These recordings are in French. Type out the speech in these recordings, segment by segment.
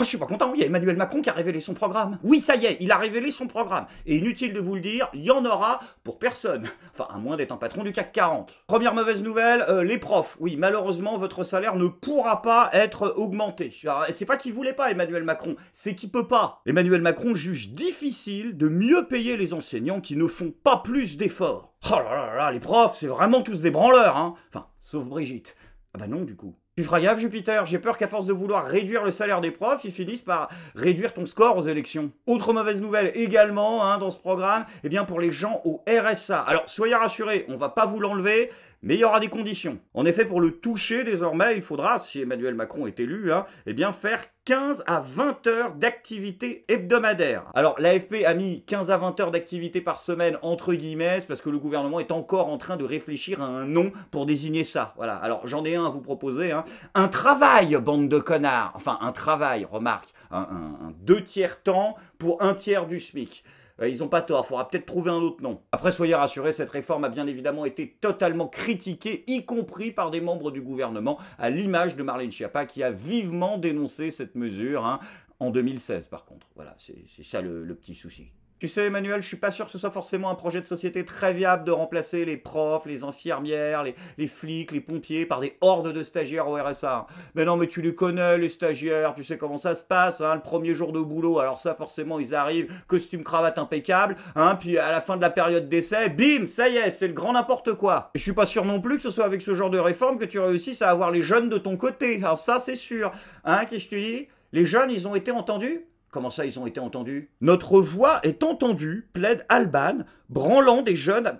je suis pas content, il y a Emmanuel Macron qui a révélé son programme. Oui, ça y est, il a révélé son programme. Et inutile de vous le dire, il y en aura pour personne. Enfin, à moins d'être un patron du CAC 40. Première mauvaise nouvelle, les profs. Oui, malheureusement, votre salaire ne pourra pas être augmenté. C'est pas qu'il voulait pas, Emmanuel Macron, c'est qu'il peut pas. Emmanuel Macron juge difficile de mieux payer les enseignants qui ne font pas plus d'efforts. Oh là là là, les profs, c'est vraiment tous des branleurs, hein. Enfin, sauf Brigitte. Ah bah non, du coup. Tu feras gaffe, Jupiter, j'ai peur qu'à force de vouloir réduire le salaire des profs, ils finissent par réduire ton score aux élections. Autre mauvaise nouvelle également, hein, dans ce programme, eh bien pour les gens au RSA. Alors, soyez rassurés, on va pas vous l'enlever, mais il y aura des conditions. En effet, pour le toucher, désormais, il faudra, si Emmanuel Macron est élu, hein, eh bien faire 15 à 20 heures d'activité hebdomadaire. Alors, l'AFP a mis 15 à 20 heures d'activité par semaine entre guillemets, parce que le gouvernement est encore en train de réfléchir à un nom pour désigner ça. Voilà, alors j'en ai un à vous proposer. Hein. Un travail, bande de connards. Enfin, un travail, remarque, un 2/3 temps pour 1/3 du SMIC. Ils n'ont pas tort, il faudra peut-être trouver un autre nom. Après, soyez rassurés, cette réforme a bien évidemment été totalement critiquée, y compris par des membres du gouvernement, à l'image de Marlène Schiappa, qui a vivement dénoncé cette mesure, hein, en 2016 par contre. Voilà, c'est ça le petit souci. Tu sais, Emmanuel, je suis pas sûr que ce soit forcément un projet de société très viable de remplacer les profs, les infirmières, les flics, les pompiers par des hordes de stagiaires au RSA. Mais non, mais tu les connais, les stagiaires, tu sais comment ça se passe, hein, le premier jour de boulot, alors ça, forcément, ils arrivent, costume, cravate impeccable, hein, puis à la fin de la période d'essai, bim, ça y est, c'est le grand n'importe quoi. Et je suis pas sûr non plus que ce soit avec ce genre de réforme que tu réussisses à avoir les jeunes de ton côté. Alors ça, c'est sûr. Hein, qu'est-ce que tu dis? Les jeunes, ils ont été entendus? Comment ça, ils ont été entendus? Notre voix est entendue, plaide Alban, branlant des jeunes...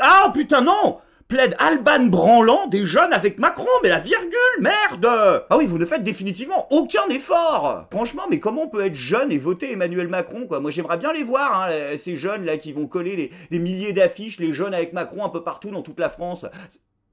Ah, putain, non! Plaide Alban branlant des jeunes avec Macron, mais la virgule, merde! Ah oui, vous ne faites définitivement aucun effort! Franchement, mais comment on peut être jeune et voter Emmanuel Macron, quoi? Moi, j'aimerais bien les voir, hein, ces jeunes-là qui vont coller des milliers d'affiches, les jeunes avec Macron un peu partout dans toute la France.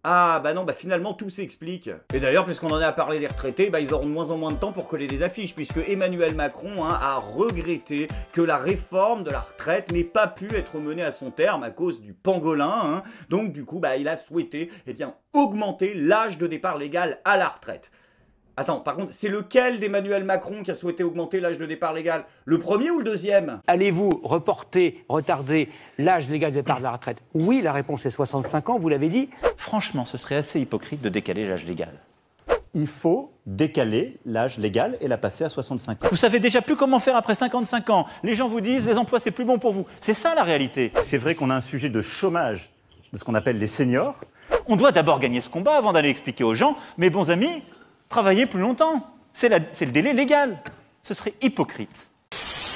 Ah bah non, bah finalement tout s'explique. Et d'ailleurs, puisqu'on en est à parler des retraités, bah ils auront de moins en moins de temps pour coller des affiches, puisque Emmanuel Macron, hein, a regretté que la réforme de la retraite n'ait pas pu être menée à son terme à cause du pangolin. Hein. Donc du coup, bah il a souhaité, eh bien, augmenter l'âge de départ légal à la retraite. Attends, par contre, c'est lequel d'Emmanuel Macron qui a souhaité augmenter l'âge de départ légal? Le premier ou le deuxième? Allez-vous retarder l'âge légal de départ de la retraite? Oui, la réponse est 65 ans, vous l'avez dit. Franchement, ce serait assez hypocrite de décaler l'âge légal. Il faut décaler l'âge légal et la passer à 65 ans. Vous savez déjà plus comment faire après 55 ans. Les gens vous disent, les emplois, c'est plus bon pour vous. C'est ça la réalité. C'est vrai qu'on a un sujet de chômage de ce qu'on appelle les seniors. On doit d'abord gagner ce combat avant d'aller expliquer aux gens, mes bons amis, travailler plus longtemps. C'est le délai légal. Ce serait hypocrite.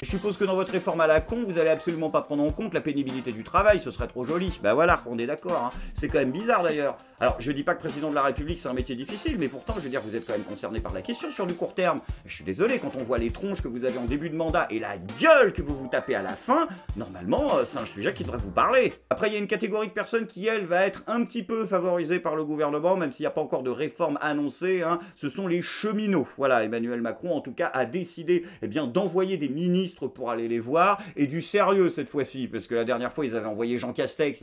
Je suppose que dans votre réforme à la con, vous allez absolument pas prendre en compte la pénibilité du travail, ce serait trop joli. Bah voilà, on est d'accord, hein. C'est quand même bizarre d'ailleurs. Alors, je dis pas que président de la République c'est un métier difficile, mais pourtant, je veux dire, vous êtes quand même concerné par la question sur du court terme. Je suis désolé, quand on voit les tronches que vous avez en début de mandat et la gueule que vous vous tapez à la fin, normalement, c'est un sujet qui devrait vous parler. Après, il y a une catégorie de personnes qui, elle, va être un petit peu favorisée par le gouvernement, même s'il n'y a pas encore de réforme annoncée, hein. Ce sont les cheminots. Voilà, Emmanuel Macron, en tout cas, a décidé, eh bien, d'envoyer des ministres pour aller les voir, et du sérieux cette fois-ci, parce que la dernière fois, ils avaient envoyé Jean Castex,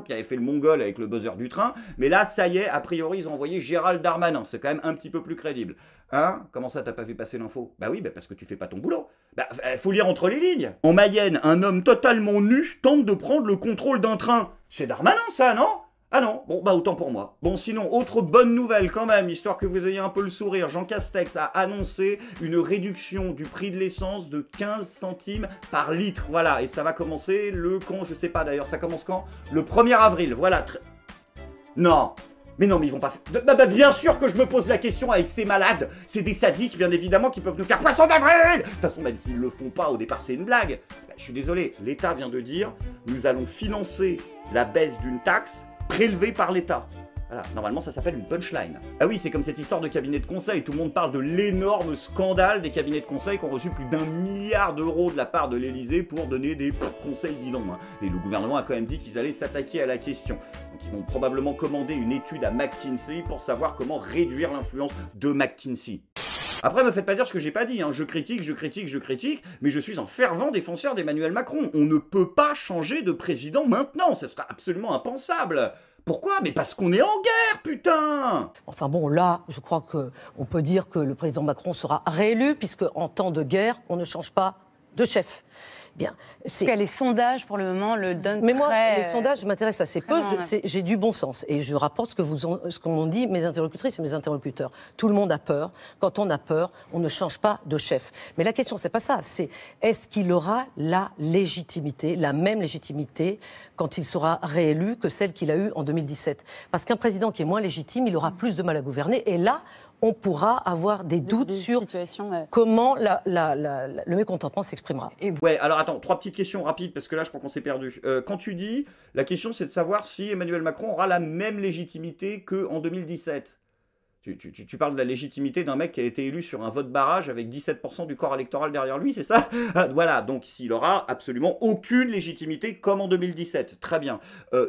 qui avait fait le mongol avec le buzzer du train, mais là, ça y est, a priori, ils ont envoyé Gérald Darmanin, c'est quand même un petit peu plus crédible. Hein? Comment ça, t'as pas vu passer l'info? Bah oui, bah parce que tu fais pas ton boulot. Bah, faut lire entre les lignes. En Mayenne, un homme totalement nu tente de prendre le contrôle d'un train. C'est Darmanin, ça, non? Ah non, bon bah autant pour moi. Bon sinon, autre bonne nouvelle quand même, histoire que vous ayez un peu le sourire, Jean Castex a annoncé une réduction du prix de l'essence de 15 centimes par litre. Voilà, et ça va commencer quand, je sais pas d'ailleurs, ça commence quand? Le 1er avril, voilà. Non, mais non, mais ils vont pas faire... Bah, bien sûr que je me pose la question avec ces malades. C'est des sadiques, bien évidemment, qui peuvent nous faire poisson d'avril. De toute façon, même s'ils le font pas, au départ, c'est une blague. Bah, je suis désolé, l'État vient de dire, nous allons financer la baisse d'une taxe prélevé par l'État. Voilà, normalement ça s'appelle une punchline. Ah oui, c'est comme cette histoire de cabinet de conseil, tout le monde parle de l'énorme scandale des cabinets de conseil qui ont reçu plus d'1 milliard d'euros de la part de l'Élysée pour donner des conseils bidons. Hein. Et le gouvernement a quand même dit qu'ils allaient s'attaquer à la question. Donc ils vont probablement commander une étude à McKinsey pour savoir comment réduire l'influence de McKinsey. Après, me faites pas dire ce que j'ai pas dit, hein. Je critique, mais je suis un fervent défenseur d'Emmanuel Macron. On ne peut pas changer de président maintenant, ce sera absolument impensable. Pourquoi? Mais parce qu'on est en guerre, putain! Enfin bon, là, je crois qu'on peut dire que le président Macron sera réélu, puisque en temps de guerre, on ne change pas de chef. Bien. Les sondages, pour le moment, le donnent Mais moi, très... les sondages m'intéressent assez peu. J'ai du bon sens. Et je rapporte ce qu'ont dit mes interlocutrices et mes interlocuteurs. Tout le monde a peur. Quand on a peur, on ne change pas de chef. Mais la question, c'est pas ça. C'est est-ce qu'il aura la légitimité, la même légitimité, quand il sera réélu que celle qu'il a eue en 2017? Parce qu'un président qui est moins légitime, il aura plus de mal à gouverner. Et là, on pourra avoir des doutes sur comment le mécontentement s'exprimera. Ouais, alors attends, 3 petites questions rapides, parce que là, je crois qu'on s'est perdu. Quand tu dis, la question, c'est de savoir si Emmanuel Macron aura la même légitimité qu'en 2017. Tu parles de la légitimité d'un mec qui a été élu sur un vote barrage avec 17% du corps électoral derrière lui, c'est ça? Voilà, donc s'il aura absolument aucune légitimité comme en 2017. Très bien.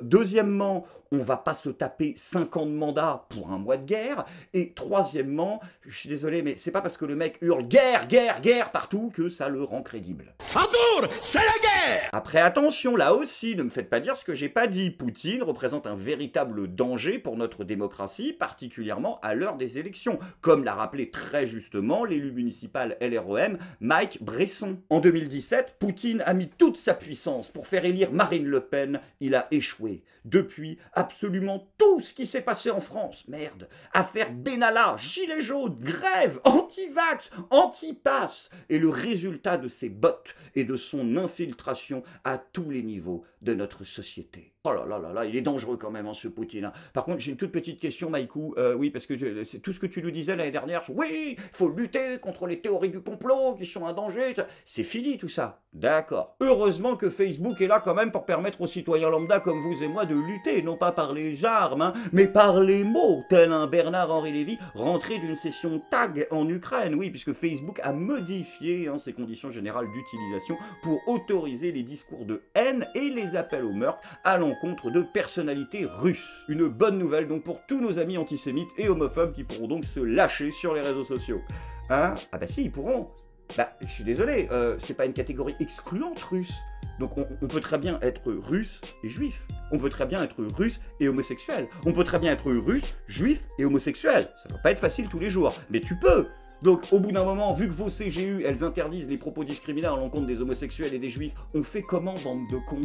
Deuxièmement, on va pas se taper 5 ans de mandat pour un mois de guerre. Et troisièmement, je suis désolé, mais c'est pas parce que le mec hurle guerre, guerre, guerre partout que ça le rend crédible. Arthur, c'est la guerre! Après, attention, là aussi, ne me faites pas dire ce que j'ai pas dit. Poutine représente un véritable danger pour notre démocratie, particulièrement à l'heure des élections, comme l'a rappelé très justement l'élu municipal LREM, Mike Bresson. En 2017, Poutine a mis toute sa puissance pour faire élire Marine Le Pen. Il a échoué. Depuis, absolument tout ce qui s'est passé en France, merde, affaire Benalla, gilets jaunes, grève, anti-vax, anti-pass, et le résultat de ses bottes et de son infiltration à tous les niveaux de notre société. Oh là là là là, il est dangereux quand même, hein, ce Poutine. Hein. Par contre, j'ai une toute petite question, Maïkou. Oui, parce que c'est tout ce que tu nous disais l'année dernière. Oui, il faut lutter contre les théories du complot qui sont un danger. C'est fini tout ça. D'accord. Heureusement que Facebook est là quand même pour permettre aux citoyens lambda comme vous et moi de lutter, non pas par les armes, hein, mais par les mots, tel un Bernard-Henri Lévy rentré d'une session tag en Ukraine. Oui, puisque Facebook a modifié ses conditions générales d'utilisation pour autoriser les discours de haine et les appels au meurtre à l'encontre de personnalités russes. Une bonne nouvelle donc pour tous nos amis antisémites et homophobes qui pourront donc se lâcher sur les réseaux sociaux. Hein? Ah bah si, ils pourront. Bah, je suis désolé, c'est pas une catégorie excluante russe. Donc on peut très bien être russe et juif. On peut très bien être russe et homosexuel. On peut très bien être russe, juif et homosexuel. Ça va pas être facile tous les jours, mais tu peux. Donc au bout d'un moment, vu que vos CGU, elles interdisent les propos discriminants à l'encontre des homosexuels et des juifs, on fait comment, bande de cons?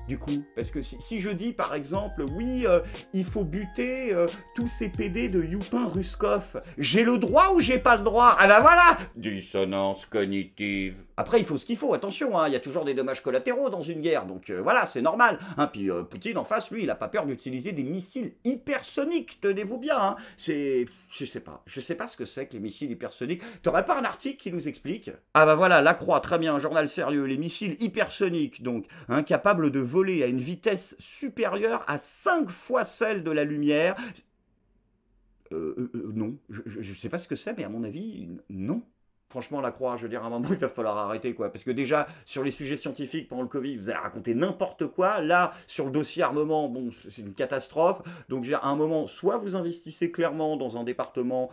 Du coup, parce que si je dis par exemple, oui, il faut buter tous ces PD de Youpin Ruskov, j'ai le droit ou j'ai pas le droit? Ah ben voilà! Dissonance cognitive. Après, il faut ce qu'il faut, attention, hein, il y a toujours des dommages collatéraux dans une guerre, donc voilà, c'est normal. Hein, puis Poutine, en face, lui, il a pas peur d'utiliser des missiles hypersoniques, tenez-vous bien. Hein, je sais pas ce que c'est que les missiles hypersoniques. T'aurais pas un article qui nous explique? Ah bah voilà, La Croix, très bien, un journal sérieux, les missiles hypersoniques, donc, hein, capables de voler à une vitesse supérieure à 5 fois celle de la lumière. Non, je sais pas ce que c'est, mais à mon avis, non. Franchement, La Croix, je veux dire, à un moment, il va falloir arrêter, quoi. Parce que déjà, sur les sujets scientifiques, pendant le Covid, vous avez raconté n'importe quoi. Là, sur le dossier armement, bon, c'est une catastrophe. Donc, je veux dire, à un moment, soit vous investissez clairement dans un département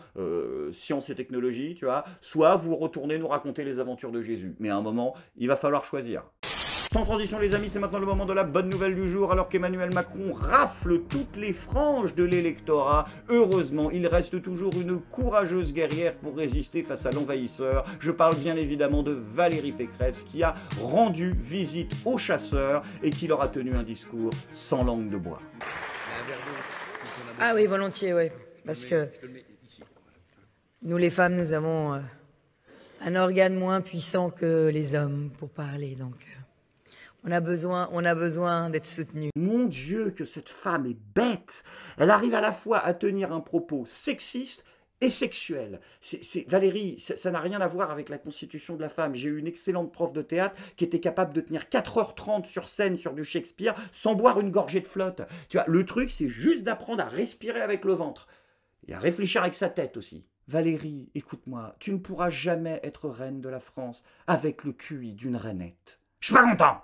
sciences et technologies, tu vois, soit vous retournez nous raconter les aventures de Jésus. Mais à un moment, il va falloir choisir. Sans transition les amis, c'est maintenant le moment de la bonne nouvelle du jour. Alors qu'Emmanuel Macron rafle toutes les franges de l'électorat, heureusement, il reste toujours une courageuse guerrière pour résister face à l'envahisseur. Je parle bien évidemment de Valérie Pécresse qui a rendu visite aux chasseurs et qui leur a tenu un discours sans langue de bois. Ah oui, volontiers, oui. Parce que nous les femmes, nous avons un organe moins puissant que les hommes pour parler, donc... On a besoin d'être soutenu. Mon Dieu, que cette femme est bête! Elle arrive à la fois à tenir un propos sexiste et sexuel. Valérie, ça n'a rien à voir avec la constitution de la femme. J'ai eu une excellente prof de théâtre qui était capable de tenir 4h30 sur scène sur du Shakespeare sans boire une gorgée de flotte. Tu vois, le truc, c'est juste d'apprendre à respirer avec le ventre et à réfléchir avec sa tête aussi. Valérie, écoute-moi, tu ne pourras jamais être reine de la France avec le QI d'une rainette. Je suis pas content!